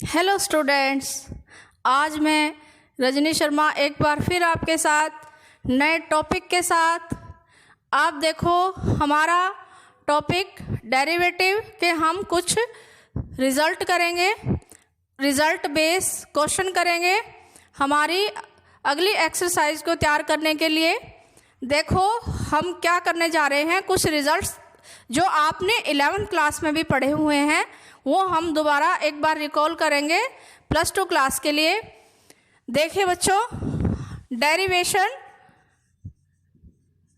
Hello students, आज मैं रजनी शर्मा एक बार फिर आपके साथ नए टॉपिक के साथ। आप देखो, हमारा टॉपिक डेरिवेटिव के हम कुछ रिज़ल्ट करेंगे, रिज़ल्ट बेस क्वेश्चन करेंगे हमारी अगली एक्सरसाइज को तैयार करने के लिए। देखो हम क्या करने जा रहे हैं, कुछ रिज़ल्ट्स जो आपने 11th क्लास में भी पढ़े हुए हैं वो हम दोबारा एक बार रिकॉल करेंगे +2 क्लास के लिए। देखिए बच्चों,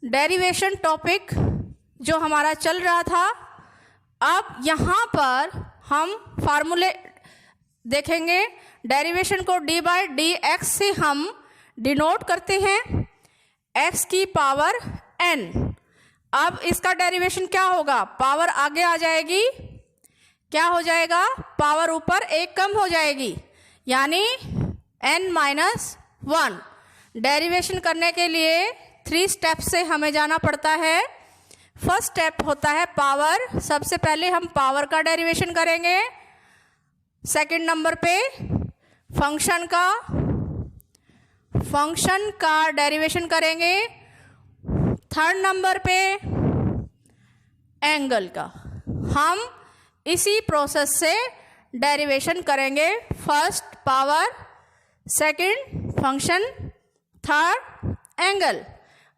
डेरिवेशन टॉपिक जो हमारा चल रहा था, अब यहाँ पर हम फार्मूले देखेंगे। डेरिवेशन को d/dx से हम डिनोट करते हैं, x की पावर n। अब इसका डेरिवेशन क्या होगा, पावर आगे आ जाएगी, क्या हो जाएगा, पावर ऊपर एक कम हो जाएगी, यानी n-1। डेरिवेशन करने के लिए 3 स्टेप से हमें जाना पड़ता है। फर्स्ट स्टेप होता है पावर। सबसे पहले हम पावर का डेरिवेशन करेंगे। सेकंड नंबर पे फंक्शन का डेरिवेशन करेंगे। थर्ड नंबर पे एंगल का। हम इसी प्रोसेस से डेरिवेशन करेंगे। First power, second function, third angle.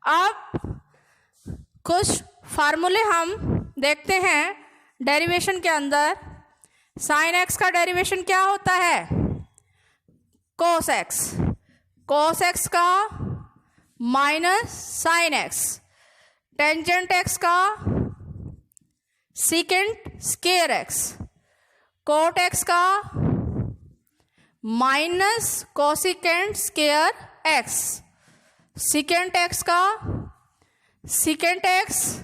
अब कुछ फार्मूले हम देखते हैं डेरिवेशन के अंदर। साइन एक्स का डेरिवेशन क्या होता है, कोस एक्स। कोस एक्स का minus sine X. Tangent X का secant square X. Cot X का minus cosecant square X. Secant X का सीकेंट एक्स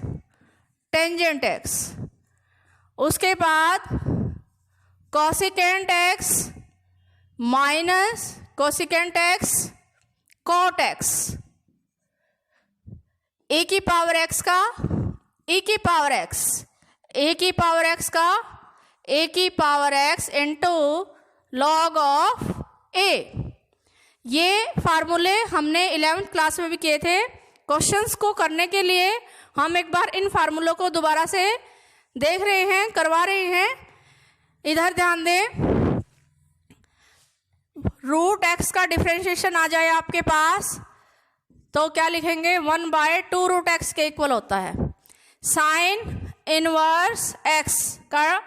टेंजेंट एक्स। उसके बाद cosecant X minus cosecant X cot X. A की power x का ई की power x. A की power x का ए की power X into log of A. ये फार्मूले हमने 11th क्लास में भी किए थे। क्वेश्चंस को करने के लिए हम एक बार इन फार्मूलों को दोबारा से देख रहे हैं, करवा रहे हैं। इधर ध्यान दें, रूट एक्स का डिफरेंशिएशन आ जाए आपके पास तो क्या लिखेंगे, 1/2 रूट एक्स के इक्वल होता है। साइन इनवर्स एक्स का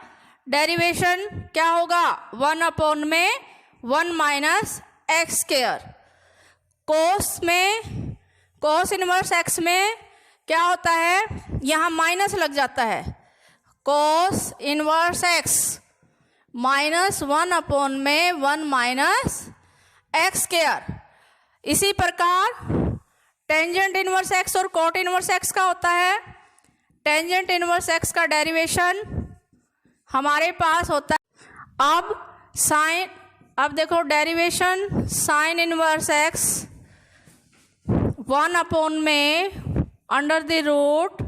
डेरिवेशन क्या होगा, 1/1 माइनस x²। कोस इनवर्स एक्स में क्या होता है, यहाँ माइनस लग जाता है। Cos inverse X -1/1 minus x²। इसी प्रकार टेंजेंट इनवर्स एक्स और कोट इनवर्स एक्स का होता है। टेंजेंट इनवर्स एक्स का डेरिवेशन हमारे पास होता है। अब देखो डेरिवेशन साइन इनवर्स एक्स 1/में under the root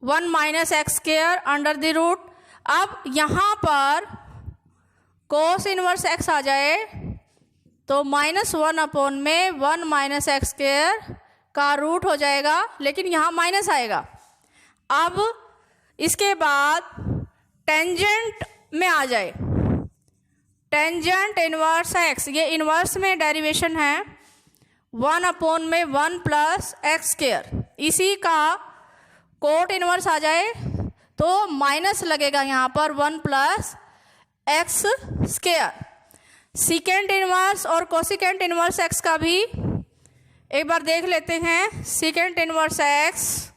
1 minus x² under the root. अब यहाँ पर कोस इनवर्स एक्स आ जाए तो -1/1 माइनस x² का रूट हो जाएगा, लेकिन यहाँ माइनस आएगा। अब इसके बाद टेंजेंट में आ जाए, टेंजेंट इनवर्स एक्स, ये इनवर्स में डेरिवेशन है 1/1 प्लस x²। इसी का कोट इनवर्स आ जाए तो माइनस लगेगा यहाँ पर 1 प्लस x²। सीकेंट इनवर्स और कोसिकेंट इनवर्स एक्स का भी एक बार देख लेते हैं। सीकेंट इनवर्स एक्स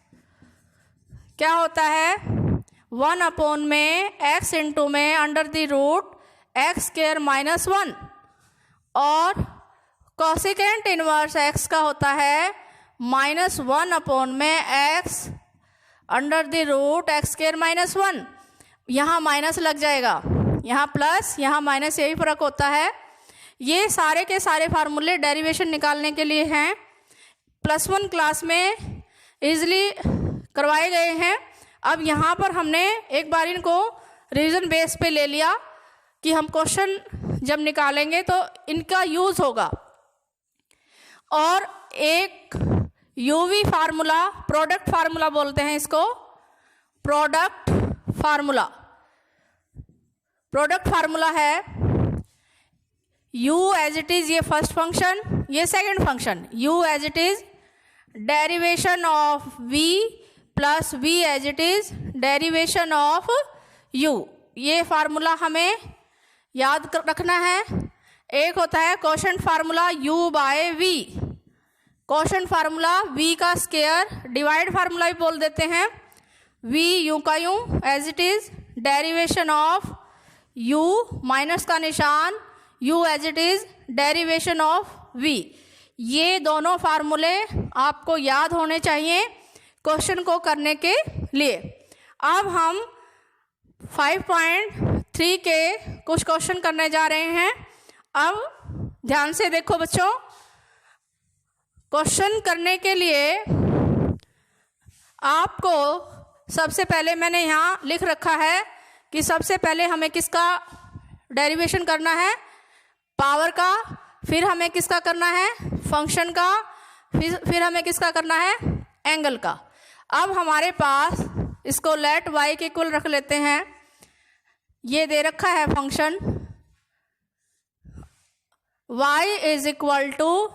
क्या होता है, 1/में x इंटू में अंडर द रूट x² -1। और कोसिकेंट इनवर्स एक्स का होता है -1/में x under the root x² -1। यहाँ माइनस लग जाएगा, यहाँ प्लस यहाँ माइनस, यही फर्क होता है। ये सारे के सारे फार्मूले डेरिवेशन निकालने के लिए हैं, +1 क्लास में इजीली करवाए गए हैं। अब यहाँ पर हमने एक बार इनको रिवीजन बेस पे ले लिया कि हम क्वेश्चन जब निकालेंगे तो इनका यूज़ होगा। और एक यूवी फार्मूला, प्रोडक्ट फार्मूला बोलते हैं इसको, प्रोडक्ट फार्मूला। प्रोडक्ट फार्मूला है u एज इट इज़, ये फर्स्ट फंक्शन, ये second function, u as it is derivation of v plus v as it is derivation of u। ये formula हमें याद रखना है। एक होता है quotient formula u by v, quotient formula v का स्क्वायर, डिवाइड फार्मूला भी बोल देते हैं, v u का u as it is derivation of u minus का निशान, u as it is derivation of v। ये दोनों फार्मूले आपको याद होने चाहिए क्वेश्चन को करने के लिए। अब हम 5.3 के कुछ क्वेश्चन करने जा रहे हैं। अब ध्यान से देखो बच्चों, क्वेश्चन करने के लिए आपको सबसे पहले मैंने यहाँ लिख रखा है कि सबसे पहले हमें किसका डेरिवेशन करना है, पावर का, फिर हमें किसका करना है, फंक्शन का, फिर हमें किसका करना है, एंगल का। अब हमारे पास इसको लेट y के इक्वल रख लेते हैं। ये दे रखा है function y is equal to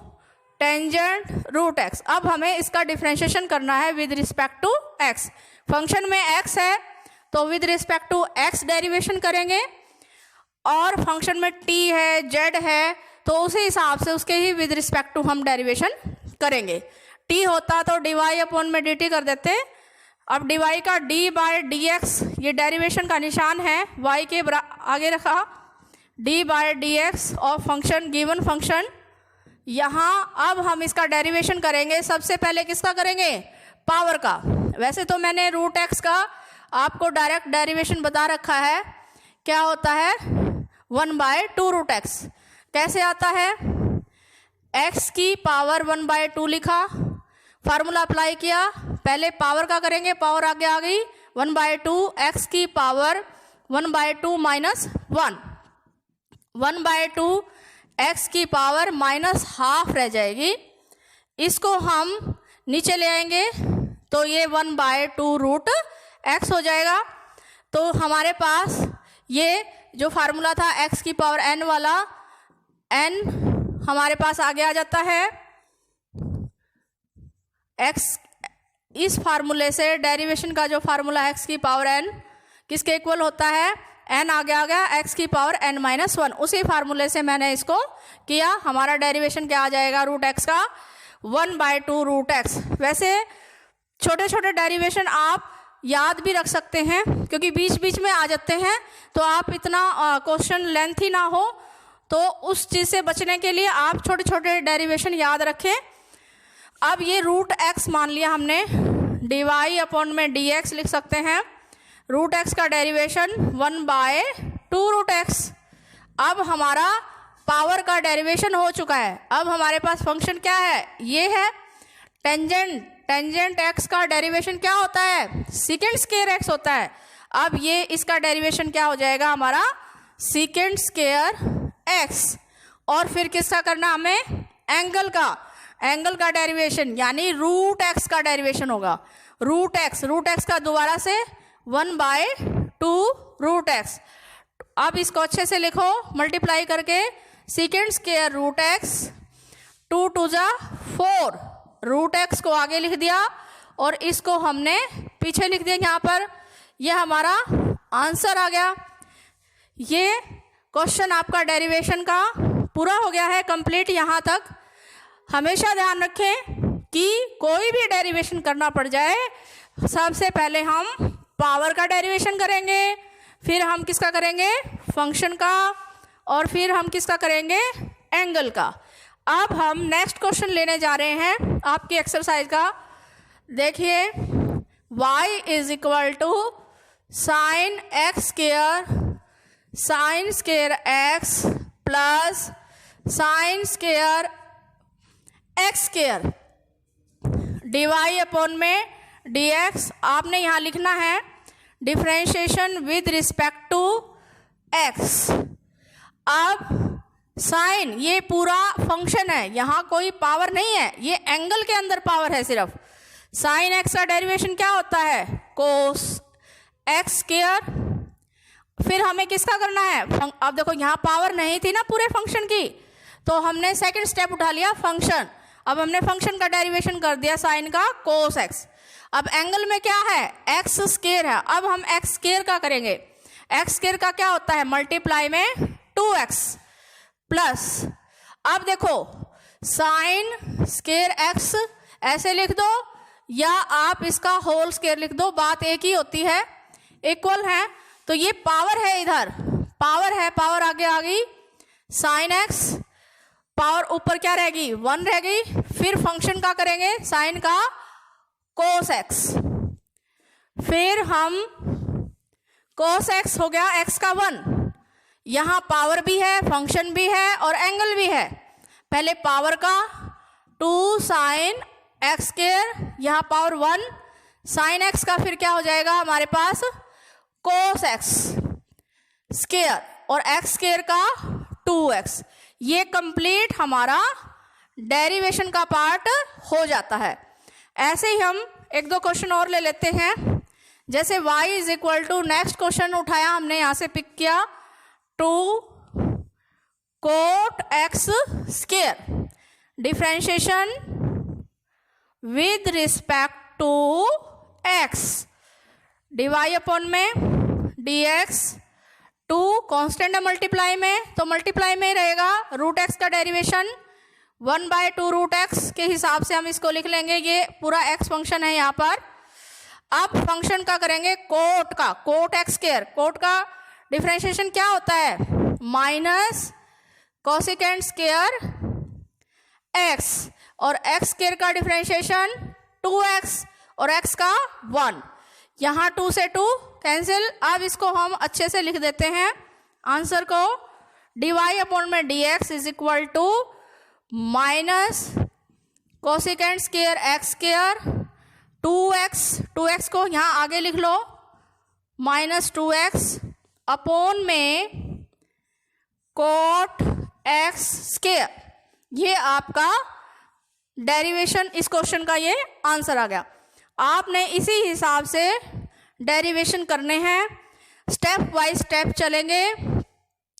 tangent root x। अब हमें इसका डिफ्रेंशिएशन करना है with respect to x। Function में x है तो with respect to x derivation करेंगे, और फंक्शन में t है, z है, तो उसी हिसाब से उसके ही विद रिस्पेक्ट टू हम डेरिवेशन करेंगे। t होता तो dy अपॉन में dt कर देते। अब dy का d बाय dx, ये डेरिवेशन का निशान है, y के आगे रखा, d by dx of function, given function. यहाँ अब हम इसका डेरिवेशन करेंगे। सबसे पहले किसका करेंगे, पावर का। वैसे तो मैंने रूट x का आपको डायरेक्ट डेरिवेशन बता रखा है, क्या होता है 1/2 रूट x। कैसे आता है, x की पावर 1/2 लिखा, फार्मूला अप्लाई किया, पहले पावर का करेंगे, पावर आगे आ गई 1/2, x की पावर 1/2 माइनस 1, 1/2 x की पावर माइनस हाफ रह जाएगी। इसको हम नीचे ले आएंगे तो ये 1/2 रूट x हो जाएगा। तो हमारे पास ये जो फार्मूला था x की पावर n वाला, n हमारे पास आगे आ जाता है। x इस फार्मूले से डेरिवेशन का जो फार्मूला x की पावर n किसके इक्वल होता है, n आगे आ गया, x की पावर n माइनस 1। उसी फार्मूले से मैंने इसको किया। हमारा डेरिवेशन क्या आ जाएगा रूट x का, 1/2 रूट x। वैसे छोटे छोटे डेरिवेशन आप याद भी रख सकते हैं, क्योंकि बीच बीच में आ जाते हैं, तो आप इतना क्वेश्चन लेंथी ना हो, तो उस चीज़ से बचने के लिए आप छोटे छोटे डेरिवेशन याद रखें। अब ये रूट x मान लिया हमने, dy अपॉन में dx लिख सकते हैं। रूट x का डेरिवेशन 1/2 रूट x। अब हमारा पावर का डेरिवेशन हो चुका है। अब हमारे पास फंक्शन क्या है, ये है टेंजेंट। टेंजेंट x का डेरिवेशन क्या होता है, सीकेंट स्क्वायर x होता है। अब ये इसका डेरिवेशन क्या हो जाएगा हमारा, सीकेंट स्क्वायर x। और फिर किसका करना हमें, एंगल का, एंगल का डेरिवेशन यानी रूट x का डेरिवेशन होगा। रूट x का दोबारा से 1/2 रूट x। अब इसको अच्छे से लिखो मल्टीप्लाई करके, सीकेंट स्क्वायर रूट x, 2 2 जा 4, रूट x को आगे लिख दिया और इसको हमने पीछे लिख दिया यहाँ पर। यह हमारा आंसर आ गया। ये क्वेश्चन आपका डेरिवेशन का पूरा हो गया है, कंप्लीट यहाँ तक। हमेशा ध्यान रखें कि कोई भी डेरिवेशन करना पड़ जाए, सबसे पहले हम पावर का डेरिवेशन करेंगे, फिर हम किसका करेंगे, फंक्शन का, और फिर हम किसका करेंगे, एंगल का। अब हम नेक्स्ट क्वेश्चन लेने जा रहे हैं आपकी एक्सरसाइज का। देखिए, y is equal to sine x square x plus sine square x square dy upon में dx। आपने यहाँ लिखना है differentiation with respect to x। अब साइन ये पूरा फंक्शन है, यहाँ कोई पावर नहीं है, ये एंगल के अंदर पावर है सिर्फ। साइन एक्स का डेरिवेशन क्या होता है? Cos x square. फिर हमें किसका करना है? अब देखो यहाँ पावर नहीं थी ना पूरे फंक्शन की, तो हमने सेकंड स्टेप उठा लिया फंक्शन। अब हमने फंक्शन का डेरिवेशन कर दिया साइन का कोस एक्स। अब एंगल में क्या है? एक्स स्क्वायर है। अब हम एक्स स्क्वायर का करेंगे। एक्स स्क्वायर का क्या होता है? मल्टीप्लाई में 2x प्लस, अब देखो साइन स्क्वायर एक्स ऐसे लिख दो या आप इसका होल स्क्वायर लिख दो, बात एक ही होती है, इक्वल है। तो ये पावर है, इधर पावर है, पावर आगे आ गई साइन एक्स, पावर ऊपर क्या रहेगी? 1 रहेगी। फिर फंक्शन का करेंगे साइन का कोस एक्स, फिर हम कोस एक्स हो गया एक्स का 1, यहाँ पावर भी है, फंक्शन भी है और एंगल भी है। पहले पावर का 2 साइन एक्स स्क्वायर, यहाँ पावर 1 साइन एक्स का, फिर क्या हो जाएगा हमारे पास? कोस एक्स स्क्वायर और एक्स स्क्वायर का 2x। ये कंप्लीट हमारा डेरिवेशन का पार्ट हो जाता है। ऐसे ही हम एक दो क्वेश्चन और ले लेते हैं। जैसे y is equal to, next question उठाया हमने, यहाँ से पिक किया 2 cot x square, differentiation with respect to x, d y upon में dx, 2 कॉन्स्टेंट है मल्टीप्लाई में, तो मल्टीप्लाई में रहेगा रूट एक्स का डेरिवेशन 1/2 रूट एक्स के हिसाब से हम इसको लिख लेंगे। ये पूरा x फंक्शन है यहाँ पर। अब फंक्शन का करेंगे कोट का, कोट एक्स स्क्वायर। कोट का डिफरेंशिएशन क्या होता है? माइनस कोसेकेंट स्क्वायर x, और x स्क्वायर का डिफरेंशिएशन 2x और x का 1। यहाँ 2 से 2 कैंसिल। अब इसको हम अच्छे से लिख देते हैं आंसर को, डिवाई अपॉन में dx is equal to minus cosecant square x square 2x को यहाँ आगे लिख लो, माइनस 2x अपॉन में कोट एक्स स्क्वायर। ये आपका डेरिवेशन, इस क्वेश्चन का ये आंसर आ गया। आपने इसी हिसाब से डेरिवेशन करने हैं, स्टेप बाय स्टेप चलेंगे।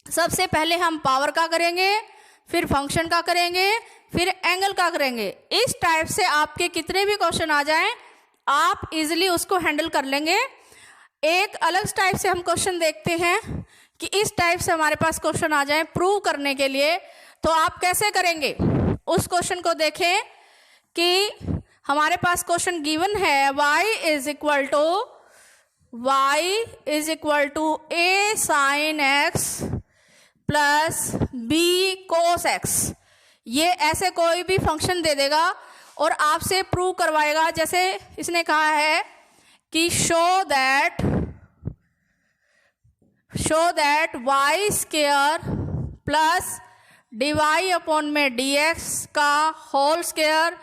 सबसे पहले हम पावर का करेंगे, फिर फंक्शन का करेंगे, फिर एंगल का करेंगे। इस टाइप से आपके कितने भी क्वेश्चन आ जाएं आप इजीली उसको हैंडल कर लेंगे। एक अलग टाइप से हम क्वेश्चन देखते हैं कि इस टाइप से हमारे पास क्वेश्चन आ जाएं प्रूव करने के लिए, तो आप कैसे करेंगे उस क्वेश्चन को देखें कि हमारे पास क्वेश्चन गिवन है y is equal to a sine x प्लस b कोस x। ये ऐसे कोई भी फंक्शन दे देगा और आपसे प्रूव करवाएगा। जैसे इसने कहा है कि show that y square plus Dibai upon में dx का whole square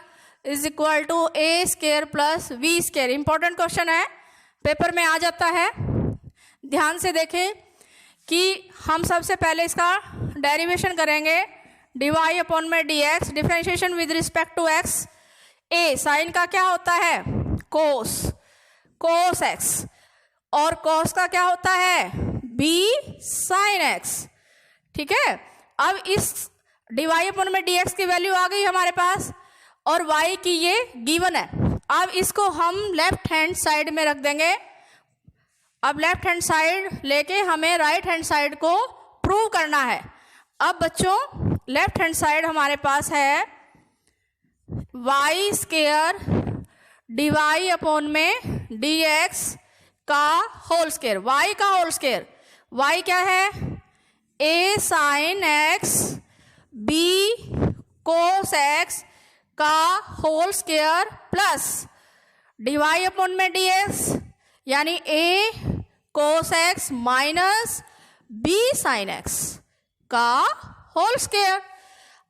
is equal to a square plus v square. Important question है, पेपर में आ जाता है। ध्यान से देखें कि हम सबसे पहले इसका डेरिवेशन करेंगे, डिवाई अपॉन में dx, differentiation with respect to x। a sine का क्या होता है? कोस x, और कोस का क्या होता है? b sine x। ठीक है, अब इस डिवाई अपॉन में dx की वैल्यू आ गई हमारे पास और y की ये गिवन है। अब इसको हम लेफ्ट हैंड साइड में रख देंगे। अब लेफ्ट हैंड साइड लेके हमें राइट हैंड साइड को प्रूव करना है। अब बच्चों लेफ्ट हैंड साइड हमारे पास है y स्क्वायर डिवाई अपॉन में dx का होल स्क्वायर, y का होल स्क्वायर। y क्या है? a sine x b cos x का whole square plus Dibai upon में dx, यानी a cos x minus b sine x का होल स्क्वायर।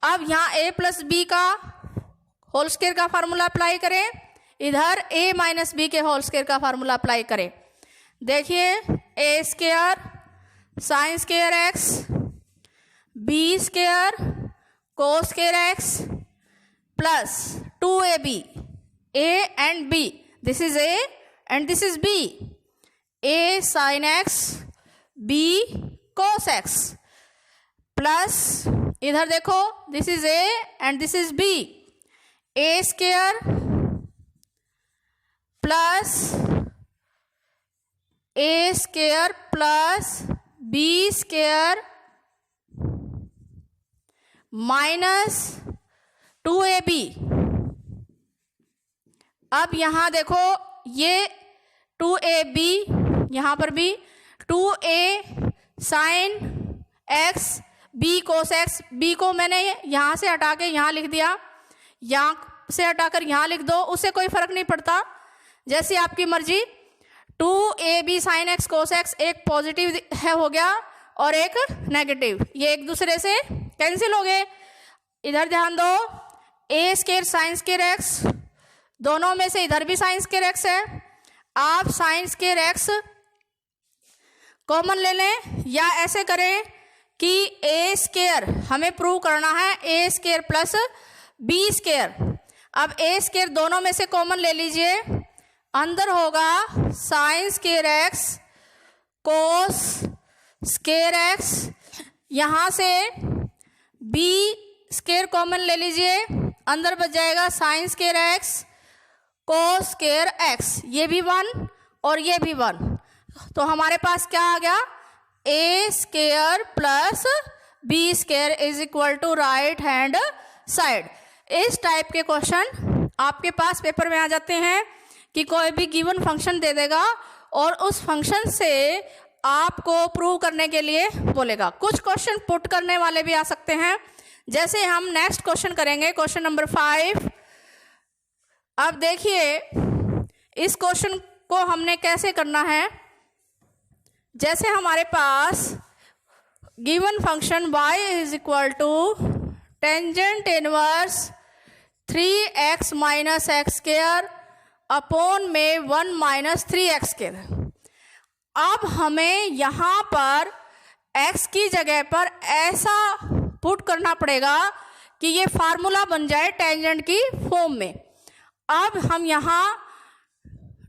अब यहाँ a प्लस b का होल स्क्वायर का फार्मूला अप्लाई करें, इधर a माइनस b के होल स्क्वायर का फार्मूला अप्लाई करें। देखिए a square sine square x B square cos square x plus 2ab, a and b, this is a and this is b, a sin x b cos x plus इधर देखो this is a and this is b, a square plus a square plus b square minus 2ab। अब यहां देखो ये 2ab, यहां पर भी 2a sign x b cos x, b को मैंने यहां से हटा के यहां लिख दिया, यहां से हटाकर यहां लिख दो, उससे कोई फर्क नहीं पड़ता, जैसी आपकी मर्जी। 2ab साइन x कोस x एक पॉजिटिव है हो गया और एक नेगेटिव, ये एक दूसरे से कैंसिल हो गए। इधर ध्यान दो, a square sine square x, दोनों में से इधर भी साइन स्क्वायर x है, आप साइन स्क्वायर x कॉमन ले लें या ऐसे करें कि a स्क्वायर हमें प्रूव करना है a square plus b square. अब a स्क्वायर दोनों में से कॉमन ले लीजिए, अंदर होगा sign square x cos square x, यहाँ से b स्क्वायर कॉमन ले लीजिए, अंदर बच जाएगा sign square x cos square x, ये भी 1 और ये भी 1, तो हमारे पास क्या आ गया, a square plus b square is equal to right hand side. इस टाइप के क्वेश्चन आपके पास पेपर में आ जाते हैं कि कोई भी गिवन फंक्शन दे देगा और उस फंक्शन से आपको प्रूव करने के लिए बोलेगा। कुछ क्वेश्चन पुट करने वाले भी आ सकते हैं, जैसे हम नेक्स्ट क्वेश्चन करेंगे, क्वेश्चन नंबर 5। अब देखिए इस क्वेश्चन को हमने कैसे करना है। जैसे हमारे पास given function y is equal to tangent inverse 3x minus x square upon में 1 माइनस 3x स्क्वायर। अब हमें यहाँ पर x की जगह पर ऐसा पुट करना पड़ेगा कि ये फार्मूला बन जाए टेंजेंट की फॉर्म में। अब हम यहाँ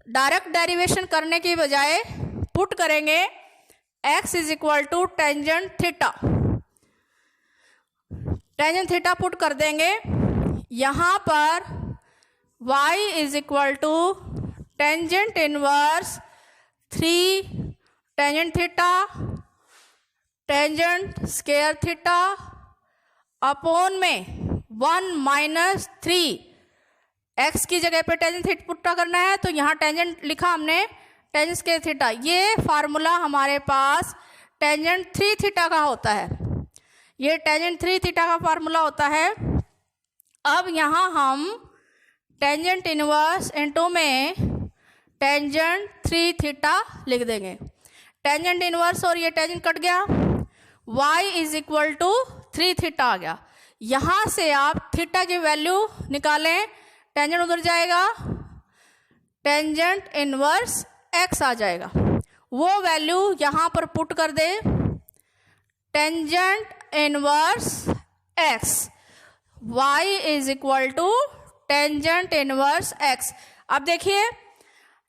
डायरेक्ट डेरिवेशन करने की बजाय पुट करेंगे x is equal to tangent theta, tangent theta put कर देंगे। यहाँ पर y is equal to tangent inverse 3 tangent theta tangent square theta upon में 1 माइनस 3, x की जगह पे टेंजेंट थीटा पुट करना है तो यहाँ टेंजेंट लिखा हमने टेंजेंट स्क्वायर थीटा। ये फार्मूला हमारे पास टेंजेंट 3 थीटा का होता है, ये टेंजेंट 3 थीटा का फार्मूला होता है। अब यहाँ हम टेंजेंट इनवर्स इनटू में टेंजेंट 3 थीटा लिख देंगे। टेंजेंट इनवर्स और ये टेंजेंट कट गया, y is equal to 3 theta आ गया। यहाँ से आप थीटा की वैल्यू निकालें, टेंजेंट उधर जाएगा, टेंजेंट इनवर्स x आ जाएगा, वो वैल्यू यहाँ पर पुट कर दे, tangent inverse x, y is equal to tangent inverse x। अब देखिए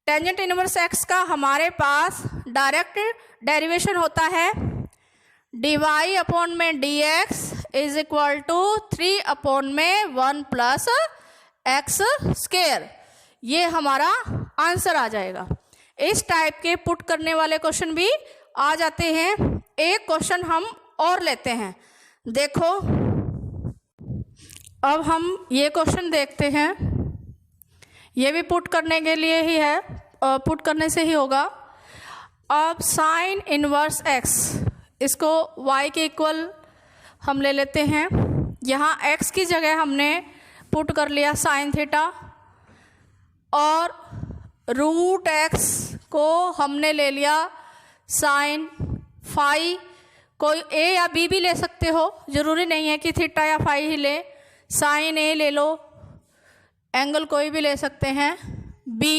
टेंजेंट इनवर्स x का हमारे पास डायरेक्ट डेरिवेशन होता है, dy अपॉन में dx is equal to 3 upon में 1 प्लस एक्स स्क्वायर, ये हमारा आंसर आ जाएगा। इस टाइप के पुट करने वाले क्वेश्चन भी आ जाते हैं। एक क्वेश्चन हम और लेते हैं, देखो अब हम ये क्वेश्चन देखते हैं, ये भी पुट करने के लिए ही है, पुट करने से ही होगा। अब साइन इनवर्स x, इसको y के इक्वल हम ले लेते हैं, यहाँ x की जगह हमने पुट कर लिया साइन थीटा और रूट x को हमने ले लिया साइन फाई। कोई a या b भी ले सकते हो, ज़रूरी नहीं है कि थीटा या फाई ही ले, साइन a ले लो, एंगल कोई भी ले सकते हैं b।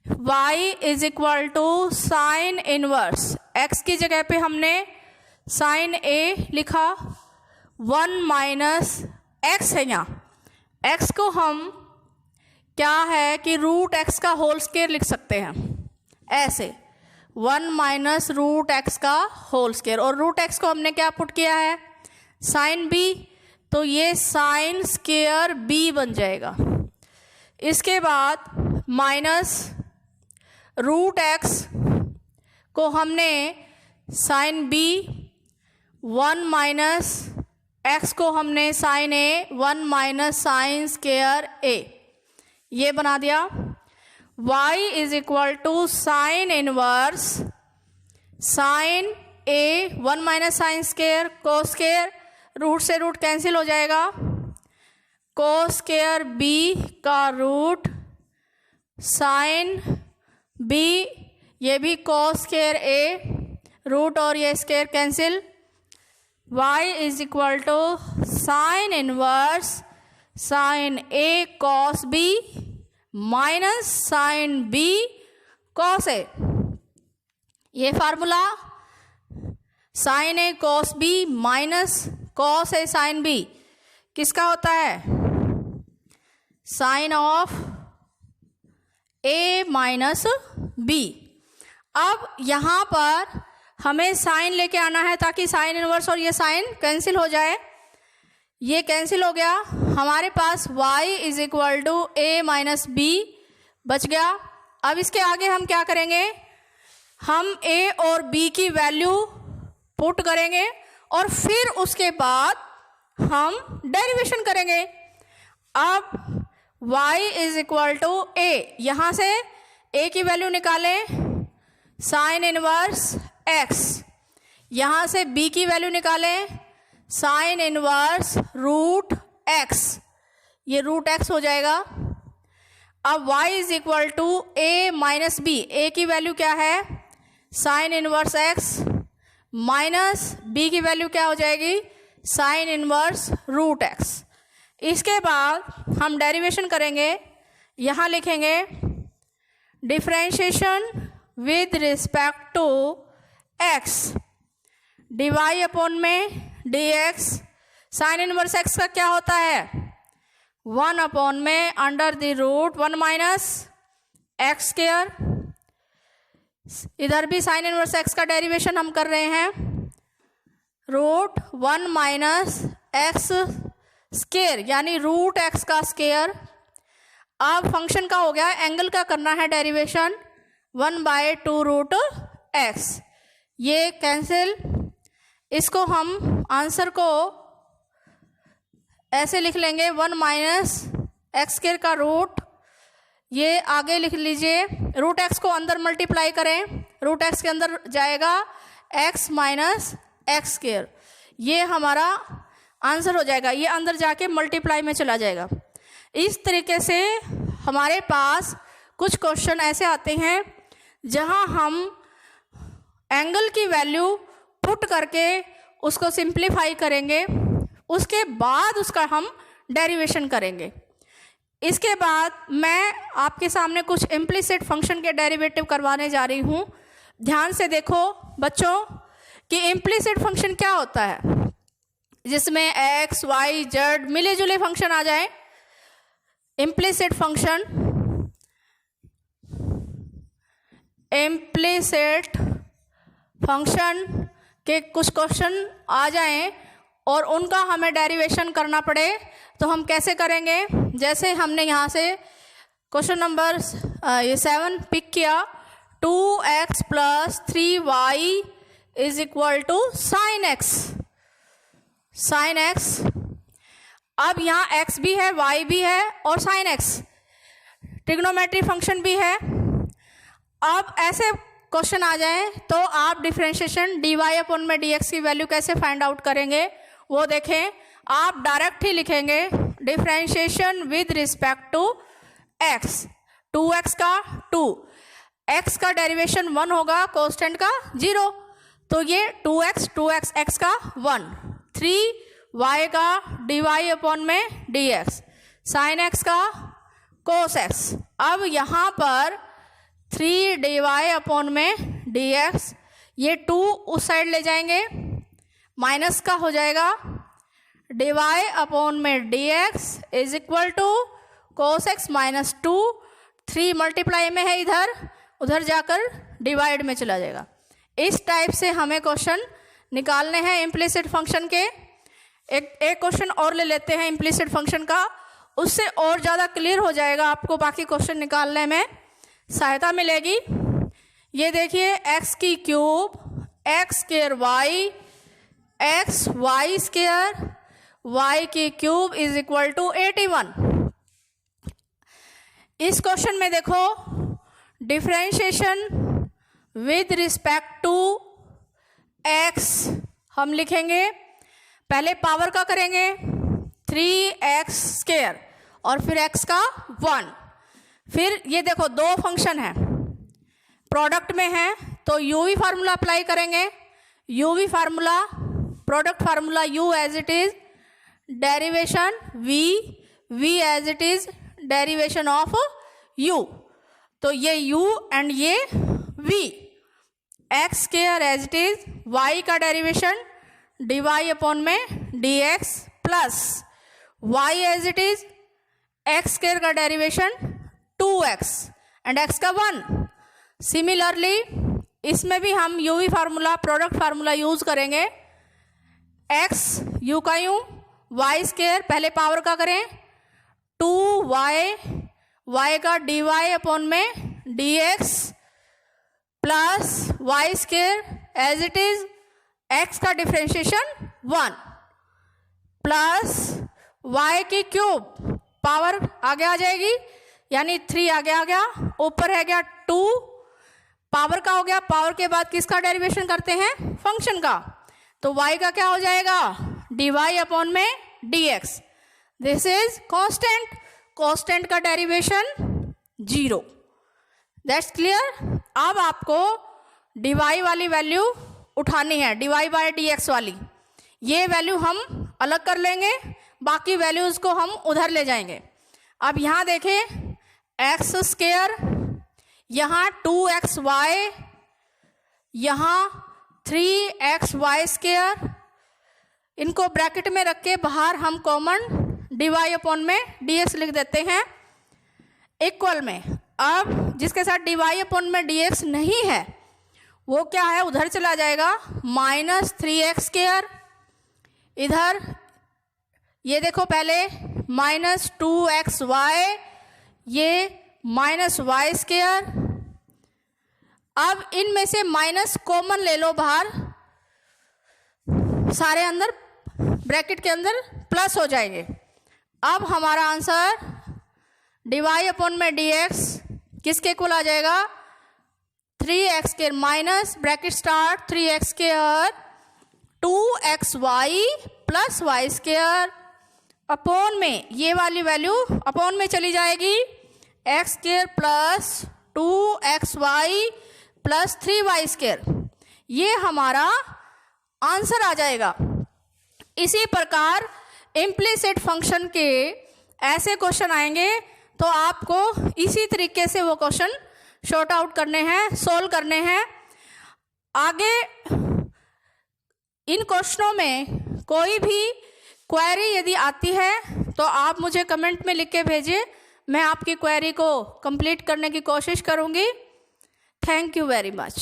y is equal to sine inverse, x की जगह पे हमने साइन ए लिखा, 1 माइनस एक्स है यहाँ, एक्स को हम क्या है कि रूट एक्स का होल स्क्वायर लिख सकते हैं ऐसे, 1 माइनस रूट एक्स का होल स्क्वायर, और रूट एक्स को हमने क्या पुट किया है, साइन बी, तो ये साइन स्क्वायर बी बन जाएगा। इसके बाद माइनस रूट एक्स को हमने साइन बी, 1 माइनस एक्स को हमने sine A, 1 minus sine square A, ये बना दिया। y is equal to sine inverse sine A, 1 minus sine square, cos square, root से रूट कैंसिल हो जाएगा, कोस स्क्वायर बी का रूट साइन बी, ये भी कोस स्क्वायर ए, रूट और ये square cancel, y is equal to sine inverse sine A cos B minus sine B cos A. ये formula sine A cos B minus cos A sine B किसका होता है, sine of A minus B. अब यहाँ पर हमें sign लेके आना है ताकि साइन इनवर्स और ये साइन कैंसिल हो जाए, ये कैंसिल हो गया, हमारे पास y is equal to A minus B बच गया। अब इसके आगे हम क्या करेंगे, हम a और b की वैल्यू पुट करेंगे और फिर उसके बाद हम डेरिवेशन करेंगे। अब y is equal to a, यहाँ से a की वैल्यू निकालें साइन इनवर्स x, यहाँ से b की वैल्यू निकालें साइन इनवर्स रूट x, ये रूट x हो जाएगा। अब y is equal to a minus B, a की वैल्यू क्या है sine inverse x minus b की वैल्यू क्या हो जाएगी साइन इनवर्स रूट x। इसके बाद हम डेरिवेशन करेंगे, यहाँ लिखेंगे differentiation with respect to x, d y upon में dx, साइन इनवर्स x का क्या होता है 1 अपॉन में under the root 1 minus x square, इधर भी साइन इनवर्स x का डेरिवेशन हम कर रहे हैं, रूट 1 माइनस एक्स स्क्वायर यानी रूट x का स्क्वायर। अब फंक्शन का हो गया, एंगल का करना है डेरिवेशन 1/2 रूट x, ये कैंसिल, इसको हम आंसर को ऐसे लिख लेंगे 1 माइनस एक्स स्क्वायर का रूट, ये आगे लिख लीजिए, रूट एक्स को अंदर मल्टीप्लाई करें, रूट एक्स के अंदर जाएगा x माइनस एक्स स्क्वायर, ये हमारा आंसर हो जाएगा, ये अंदर जाके मल्टीप्लाई में चला जाएगा। इस तरीके से हमारे पास कुछ क्वेश्चन ऐसे आते हैं जहां हम एंगल की वैल्यू पुट करके उसको सिंप्लीफाई करेंगे, उसके बाद उसका हम डेरिवेशन करेंगे। इसके बाद मैं आपके सामने कुछ इम्प्लिसिट फंक्शन के डेरिवेटिव करवाने जा रही हूँ। ध्यान से देखो बच्चों कि इम्प्लिसिट फंक्शन क्या होता है, जिसमें x, y, z मिले जुले फंक्शन आ जाए। इम्प्लिसिट फंक्शन, इम्प्लिसिट फंक्शन के कुछ क्वेश्चन आ जाएं और उनका हमें डेरिवेशन करना पड़े तो हम कैसे करेंगे, जैसे हमने यहाँ से क्वेश्चन नंबर 7 पिक किया, 2x + 3y is equal to sine X, sine X. अब यहाँ x भी है, y भी है और साइन एक्स ट्रिग्नोमेट्री फंक्शन भी है। अब ऐसे क्वेश्चन आ जाए तो आप डिफरेंशिएशन dy/dx की वैल्यू कैसे फाइंड आउट करेंगे वो देखें। आप डायरेक्ट ही लिखेंगे differentiation with respect to x, 2x का 2, x का डेरिवेशन 1 होगा, कांस्टेंट का 0, तो ये 2x, 2x x का 1, 3y का dy/dx, साइन x का cos x। अब यहाँ पर 3 dy/dx, ये 2 उस साइड ले जाएंगे, माइनस का हो जाएगा डिवाई अपॉन में D X is equal to cos X minus 2, 3 multiply में है इधर, उधर जाकर डिवाइड में चला जाएगा। इस टाइप से हमें क्वेश्चन निकालने हैं इम्प्लिसिट फंक्शन के। एक क्वेश्चन और ले लेते हैं इम्प्लिसिट फंक्शन का, उससे और ज़्यादा क्लियर हो जाएगा, आपको बाकी क्वेश्चन निकालने में सहायता मिलेगी। ये देखिए एक्स की cube X square Y X Y square Y की क्यूब इज इक्वल टू 81। इस क्वेश्चन में देखो differentiation with respect to X हम लिखेंगे, पहले पावर का करेंगे 3x स्क्वायर और फिर x का 1। फिर ये देखो दो फंक्शन है प्रोडक्ट में है तो यूवी फार्मूला अप्लाई करेंगे। UV formula product formula u as it is derivation v as it is derivation of u, तो ये u एंड ये v। x square as it is y का डेरिवेशन dy अपॉन में dx plus y as it is x square का derivation 2x and x का 1। Similarly इसमें भी हम UV formula product formula use करेंगे। x u का u y स्क्वायर पहले पावर का करें 2y y का dy अपॉन में dx plus y square as it is x का डिफरेंशिएशन 1 प्लस y की क्यूब पावर आगे आ जाएगी यानी 3 आगे आ गया, ऊपर है गया 2 पावर का हो गया। पावर के बाद किसका डेरिवेशन करते हैं फंक्शन का, तो y का क्या हो जाएगा dy अपॉन में dx। This is constant, constant का डेरिवेशन 0। That's clear. अब आपको dy वाली वैल्यू उठानी है, dy बाय dx वाली, ये वैल्यू हम अलग कर लेंगे, बाकी वैल्यूज को हम उधर ले जाएंगे। अब यहाँ देखें एक्स स्क्वायर, यहाँ 2xy, यहाँ 3xy स्क्वायर, इनको ब्रैकेट में रख के बाहर हम कॉमन dy अपॉन में dx लिख देते हैं इक्वल में। अब जिसके साथ dy अपॉन में dx नहीं है वो क्या है उधर चला जाएगा माइनस 3x स्क्वायर। इधर ये देखो पहले माइनस 2xy, ये माइनस y स्क्वायर। अब इनमें से माइनस कॉमन ले लो बाहर, सारे अंदर ब्रैकेट के अंदर प्लस हो जाएंगे। अब हमारा आंसर dy अपॉन में dx किसके इक्वल आ जाएगा 3x square minus bracket start 3x square 2xy plus y square upon में ये वाली वैल्यू अपॉन में चली जाएगी x square plus 2xy plus 3y square, ये हमारा आंसर आ जाएगा। इसी प्रकार इम्प्लिसिट फंक्शन के ऐसे क्वेश्चन आएंगे तो आपको इसी तरीके से वो क्वेश्चन शॉर्ट आउट करने हैं, सोल्व करने हैं। आगे इन क्वेश्चनों में कोई भी क्वेरी यदि आती है तो आप मुझे कमेंट में लिख के भेजिए, मैं आपकी क्वेरी को कंप्लीट करने की कोशिश करूंगी। Thank you very much.